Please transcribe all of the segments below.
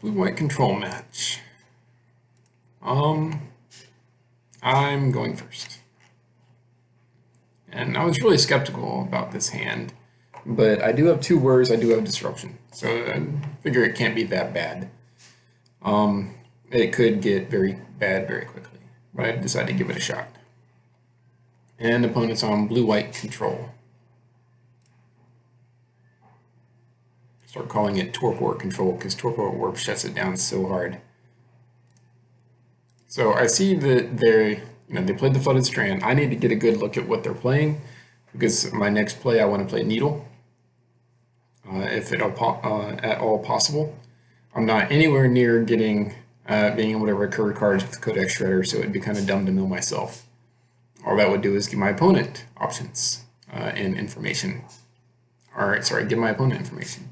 Blue-white control match. I'm going first. And I was really skeptical about this hand, but I do have two words, I do have disruption, so I figure it can't be that bad. It could get very bad very quickly, but I decided to give it a shot. And opponent's on blue-white control. Start calling it Torpor control because Torpor Orb shuts it down so hard. So I see that they played the Flooded Strand. I need to get a good look at what they're playing because my next play I want to play Needle, if at all possible. I'm not anywhere near getting being able to recur cards with the Codex Shredder, so it'd be kind of dumb to mill myself. All that would do is give my opponent options and information. Give my opponent information.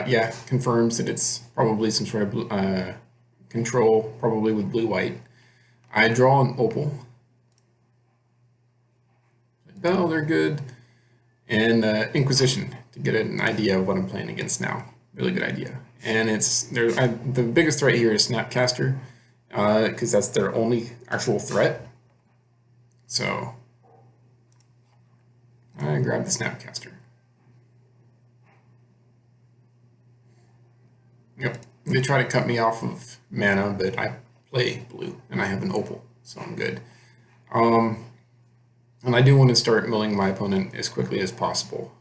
Yeah, confirms that it's probably some sort of control, probably with blue-white. I draw an opal. Oh, they're good. And Inquisition to get an idea of what I'm playing against now. Really good idea. And the biggest threat here is Snapcaster, because that's their only actual threat. So I grab the Snapcaster. Yep, they try to cut me off of mana, but I play blue, and I have an opal, so I'm good. And I do want to start milling my opponent as quickly as possible.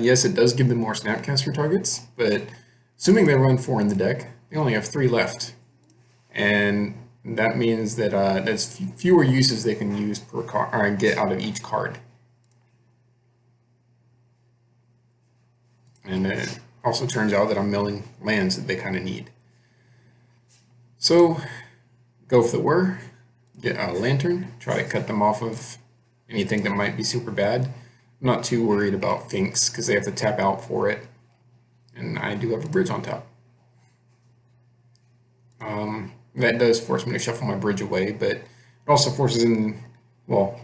Yes, it does give them more Snapcaster targets, but assuming they run 4 in the deck, they only have 3 left. And that means that there's fewer uses they can use per card, or get out of each card. And it also turns out that I'm milling lands that they kind of need. So, go for the whir, get a Lantern, try to cut them off of anything that might be super bad. I'm not too worried about Finks because they have to tap out for it. And I do have a bridge on top. That does force me to shuffle my bridge away, but it also forces in, well,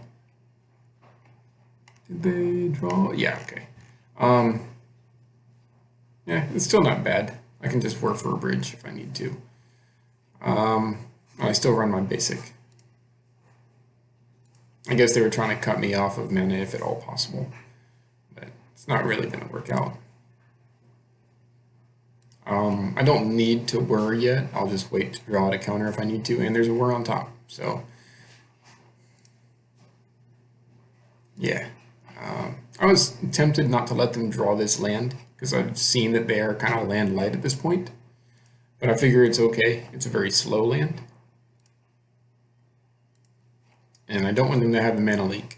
did they draw? Yeah, okay. Yeah, it's still not bad. I can just work for a bridge if I need to. I still run my basic. I guess they were trying to cut me off of mana if at all possible, but it's not really going to work out. I don't need to whir yet. I'll just wait to draw out a counter if I need to, and there's a whir on top. So, yeah. I was tempted not to let them draw this land because I've seen that they are kind of land light at this point, but I figure it's okay. It's a very slow land. And I don't want them to have the mana leak.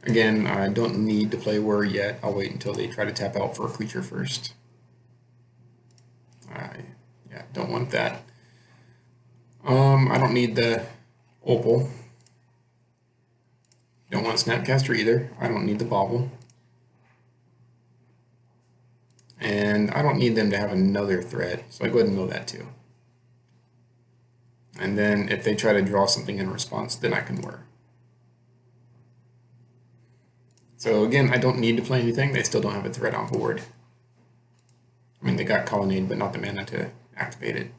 Again, I don't need to play whir yet. I'll wait until they try to tap out for a creature first. Yeah, don't want that. I don't need the opal. Don't want Snapcaster either. I don't need the bauble. And I don't need them to have another threat, so I go ahead and mill that too. And then if they try to draw something in response, then I can whir. So again, I don't need to play anything. They still don't have a threat on board. I mean, they got Colonnade, but not the mana to activate it.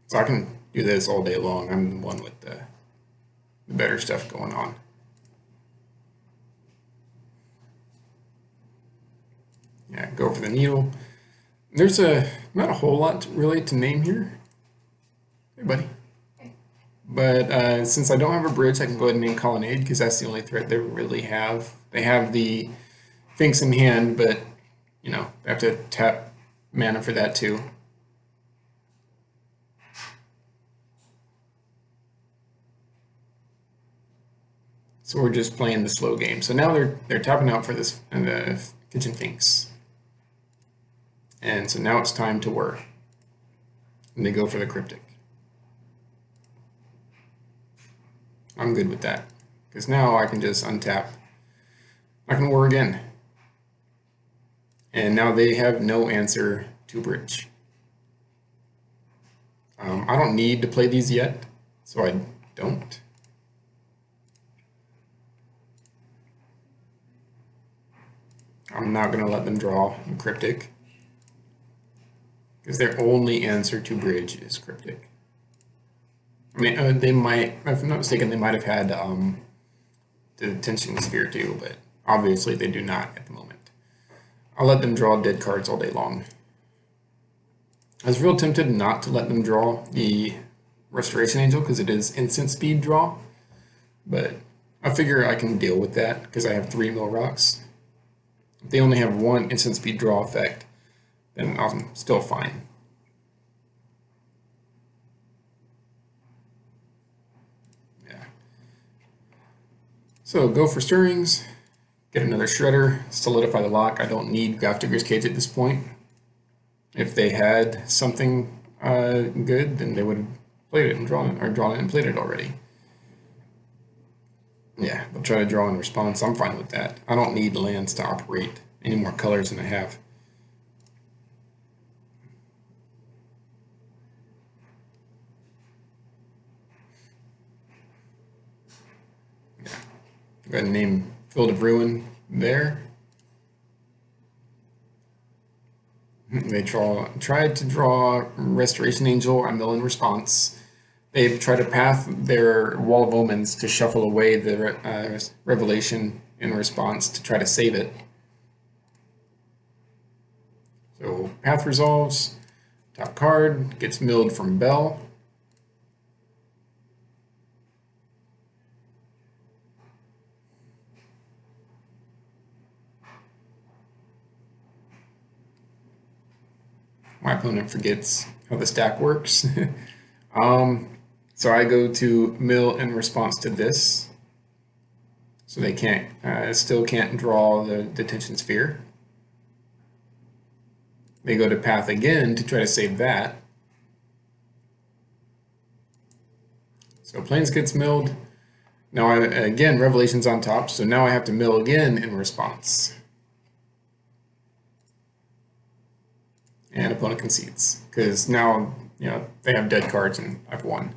So I can do this all day long. I'm the one with the better stuff going on. Yeah, go for the needle. There's not a whole lot really to name here. Hey, buddy. But since I don't have a bridge, I can go ahead and name Colonnade because that's the only threat they really have. They have the Finks in hand, but you know, they have to tap mana for that too. So we're just playing the slow game. So now they're tapping out for this the Kitchen Finks. And so now it's time to whir. And they go for the Cryptic. I'm good with that. Because now I can just untap. I can whir again. And now they have no answer to bridge. I don't need to play these yet, so I don't. I'm not going to let them draw Cryptic, because their only answer to bridge is Cryptic. I mean, they might, if I'm not mistaken, they might have had the Tension Sphere too, but obviously they do not at the moment. I'll let them draw dead cards all day long. I was real tempted not to let them draw the Restoration Angel because it is instant speed draw, but I figure I can deal with that because I have 3 mill rocks. If they only have 1 instant speed draw effect, then I'm still fine. Yeah. So go for Stirrings, get another Shredder, solidify the lock. I don't need Grafdigger's Cage at this point. If they had something good, then they would have played it and drawn it, or drawn it and played it already. Yeah, they'll try to draw in response. I'm fine with that. I don't need lands to operate any more colors than I have. Yeah. Go ahead and name Field of Ruin there. They tried to draw Restoration Angel. I mill in response. They try to path their Wall of Omens to shuffle away the Revelation in response to try to save it. So path resolves, top card gets milled from Bell. My opponent forgets how the stack works. So I go to mill in response to this. So they still can't draw the Detention Sphere. They go to path again to try to save that. So Plains gets milled. Now again, Revelation's on top, so now I have to mill again in response. And opponent concedes, because now they have dead cards and I've won.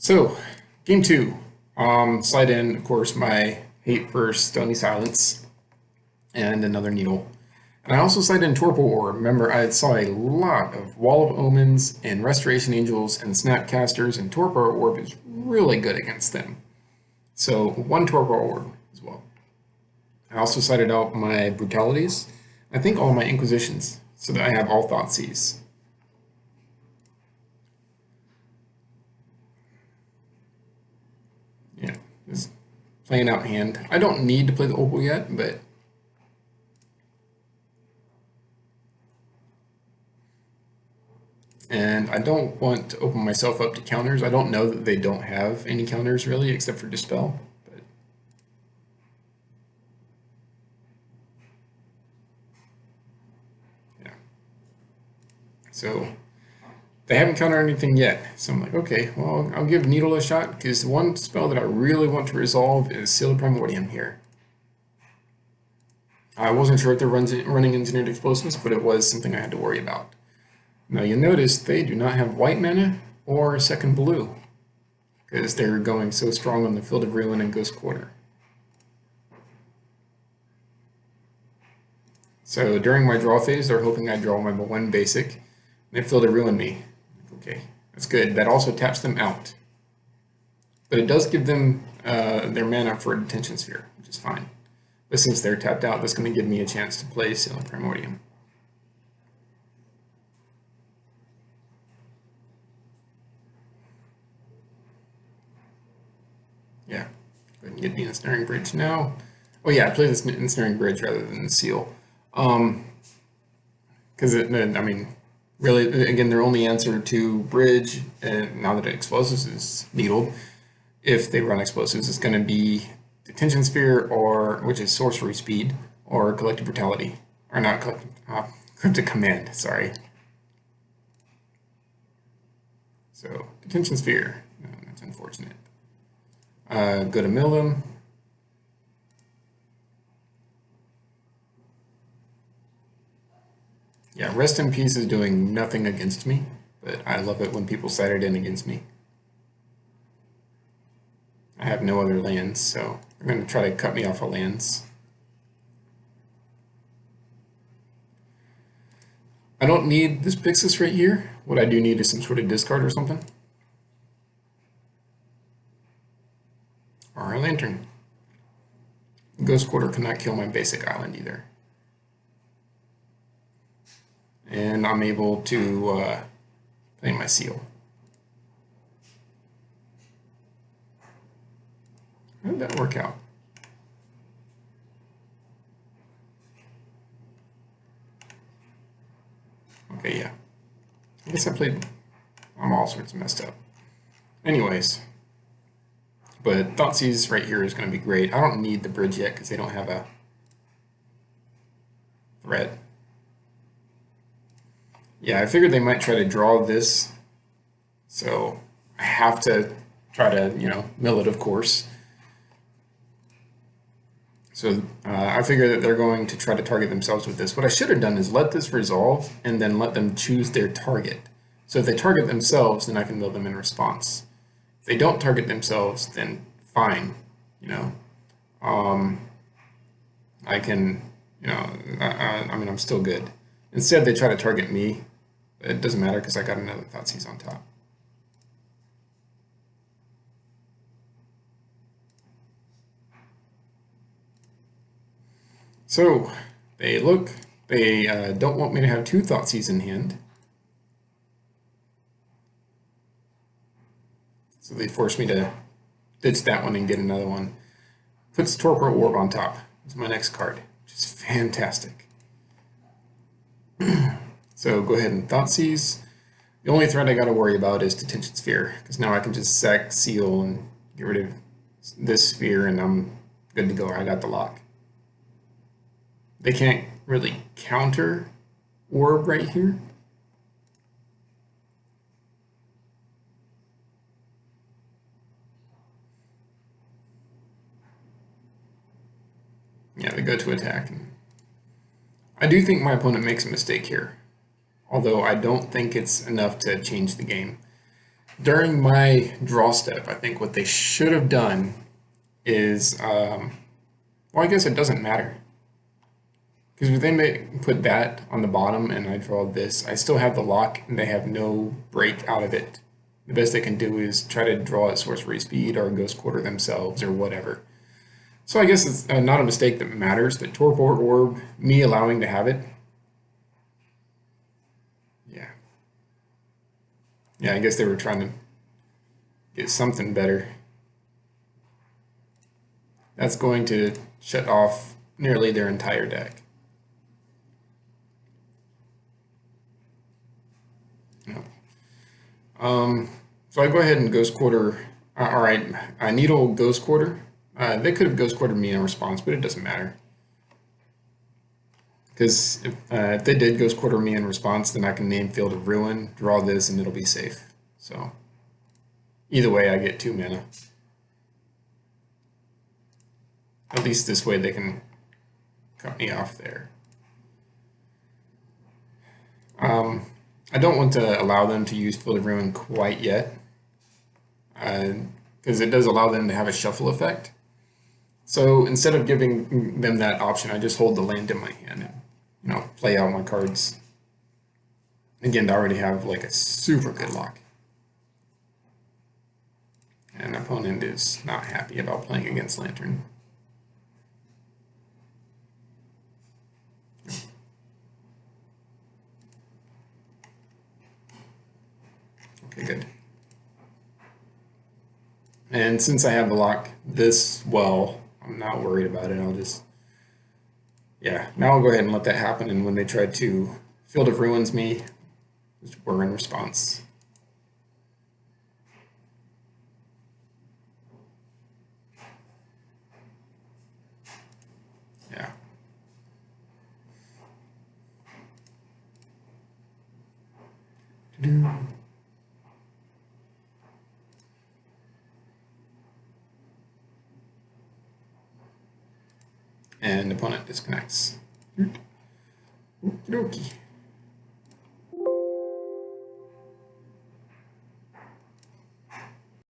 So, game 2. Slide in, of course, my hate for Stony Silence and another Needle. And I also slide in Torpor Orb. Remember, I saw a lot of Wall of Omens and Restoration Angels and Snapcasters, and Torpor Orb is really good against them. So, 1 Torpor Orb as well. I also cited out my Brutalities. I think all my Inquisitions, so that I have all Thoughtseize. Yeah, just playing out hand. I don't need to play the Opal yet, but and I don't want to open myself up to counters. I don't know that they don't have any counters really, except for Dispel. But yeah, so they haven't countered anything yet. So I'm like, okay, well, I'll give Needle a shot, because the one spell that I really want to resolve is Seal of Primordium here. I wasn't sure if they're running Engineered Explosives, but it was something I had to worry about. Now you'll notice they do not have white mana or second blue, because they're going so strong on the Field of Ruin and Ghost Quarter. So during my draw phase, they're hoping I draw my 1 basic, and they Field of Ruin me. Okay, that's good. That also taps them out. But it does give them their mana for a Detention Sphere, which is fine. But since they're tapped out, that's going to give me a chance to play Seal of Primordium. Yeah, go ahead and get the Ensnaring Bridge now. Oh yeah, I play this Ensnaring Bridge rather than the Seal. Because I mean, really, again, their only answer to Bridge, and now that it Explosives is needled, if they run Explosives, it's going to be Detention Sphere, which is Sorcery Speed, or Collective Brutality. Or not Collective, Cryptic Command, sorry. So, Detention Sphere, that's unfortunate. Go to mill them. Yeah, Rest in Peace is doing nothing against me, but I love it when people cite it in against me. I have no other lands, so they're going to try to cut me off of lands. I don't need this Pixis right here. What I do need is some sort of discard or something. Or a Lantern. Ghost Quarter cannot kill my basic island either. And I'm able to play my seal. How did that work out? Okay, yeah. I guess I'm all sorts of messed up. Anyways, but Thoughtseize right here is going to be great. I don't need the bridge yet because they don't have a threat. Yeah, I figured they might try to draw this, so I have to try to, mill it, of course. So I figure that they're going to try to target themselves with this. What I should have done is let this resolve and then let them choose their target. So if they target themselves, then I can mill them in response. If they don't target themselves, then fine. I can, I mean, I'm still good. Instead, they try to target me. It doesn't matter because I got another Thoughtseize on top. So they don't want me to have two Thoughtseize in hand. So they force me to ditch that one and get another one. Puts Torpor Orb on top. It's my next card, which is fantastic. So go ahead and Thoughtseize. The only threat I got to worry about is Detention Sphere, because now I can just sack Seal and get rid of this sphere, and I'm good to go. I got the lock. They can't really counter Orb right here. Yeah, they go to attack. I do think my opponent makes a mistake here, although I don't think it's enough to change the game. During my draw step, I think what they should have done is, well, I guess it doesn't matter. Because if they put that on the bottom and I draw this, I still have the lock and they have no break out of it. The best they can do is try to draw at sorcery speed or Ghost Quarter themselves or whatever. So I guess it's not a mistake that matters, but Torpor Orb, me allowing to have it, yeah. Yeah, I guess they were trying to get something better. That's going to shut off nearly their entire deck. So I go ahead and Ghost Quarter. All right, Needle Ghost Quarter. They could have Ghost Quartered me in response, but it doesn't matter. Because if they did Ghost Quarter me in response, then I can name Field of Ruin, draw this, and it'll be safe. So either way, I get 2 mana. At least this way they can cut me off there. I don't want to allow them to use Field of Ruin quite yet, because it does allow them to have a shuffle effect. So instead of giving them that option, I just hold the land in my hand and play out my cards. Again, I already have like a super good lock. And the opponent is not happy about playing against Lantern. Okay, good. And since I have the lock this well, I'm not worried about it. Now I'll go ahead and let that happen. And when they try to Field of Ruins me, we're in response. Yeah. And opponent disconnects. Okie dokie.